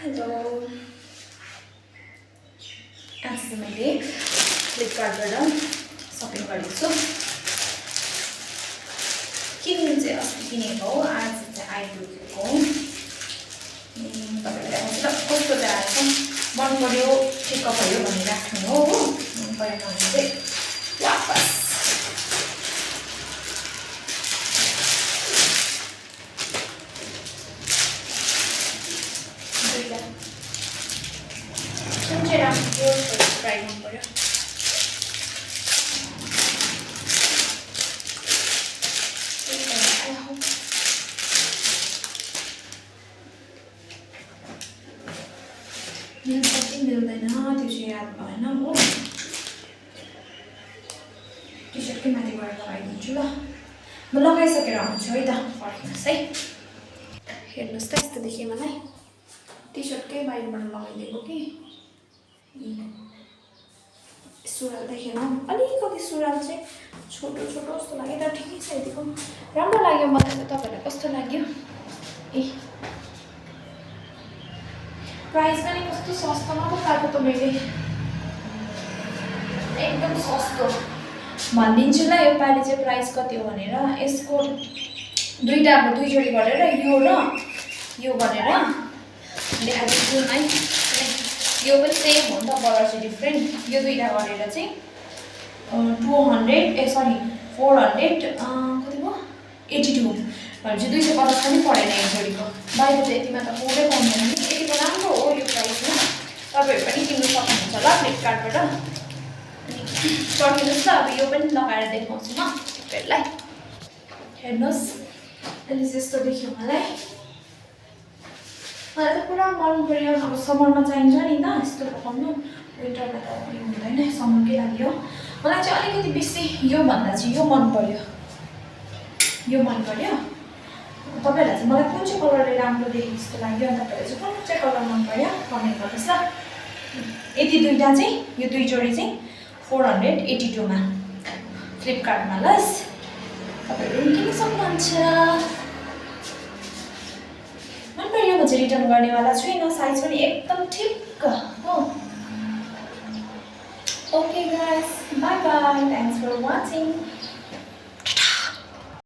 Hello आज मैले फ्लिपकार्टबाट सपिङ गरेको छु। किन्नु चाहिँ अस्ति किनेको हो, आज चाहिँ आइपुगेको हो। तपाईँलाई कस्तो चाहिँ आएछ, मन पर्यो ठिक्क भयो भने राख्नु हो, मन परेन भने चाहिँ वापस। कुन चाहिँ राम्रो ट्राई गर्नु पर्यो। मिल्दैन त्यो चाहिँ याद भएन हो। टी सर्टकै माथि गएर लगाइदिन्छु ल। म लगाइसकेर आउँछु है त, फर्किनुहोस् है। हेर्नुहोस् त यस्तो देखियो मलाई। टी सर्टकै बाहिरबाट लगाइदिएको कि सुरुवाल देखेन, अलिकति सुरुवाल चाहिँ छोटो छोटो जस्तो लाग्यो तर ठिकै छ। यतिको राम्रो लाग्यो मलाई त। तपाईँलाई कस्तो लाग्यो? ए प्राइस पनि कस्तो सस्तोमा पो पाएको त मैले, एकदम सस्तो भनिदिन्छु ल। योपालि चाहिँ प्राइस कति हो भनेर, यसको दुईवटा अब दुई जोडी गरेर यो र यो गरेर देखाइदिन्छु है। यो पनि सेम हो नि त, कलर चाहिँ डिफ्रेन्ट। यो दुईवटा गरेर चाहिँ 400 कति भयो 82 भनेपछि 250 पनि परेन एक जोडीको। बाहिर चाहिँ यतिमा त पुरै पाउँदैन नि, यतिको राम्रो हो यो प्राइसमा। तपाईँहरू पनि किन्नु सक्नुहुन्छ ल फ्लिपकार्टबाट। पर्खिनुहोस् ल, अब यो पनि लगाएर देखाउँछु म तपाईँहरूलाई। हेर्नुहोस् अहिले यस्तो देखियो मलाई। मलाई त पुरा मन पर्यो। अब समरमा चाहिन्छ नि त यस्तो पकाउनु, विन्टरमा त उयो हुँदैन, समरकै लागि हो। मलाई चाहिँ अलिकति बेसी योभन्दा चाहिँ यो मन पर्यो, यो मन पर्यो। तपाईँहरूलाई चाहिँ मलाई कुन चाहिँ कलरले राम्रो देखेको जस्तो लाग्यो, अनि तपाईँलाई चाहिँ कुन चाहिँ कलर मन पर्यो कमेन्ट गर्नुहोस् ल। यति दुईवटा चाहिँ यो दुई जोडी चाहिँ 482 मा फ्लिपकार्टमा ल। तपाईँहरू पनि किन्न सक्नुहुन्छ। मन पर्यो, म चाहिँ रिटर्न गर्नेवाला छुइनँ, साइज पनि एकदम ठिक्क हो। Okay guys, bye bye, thanks for watching.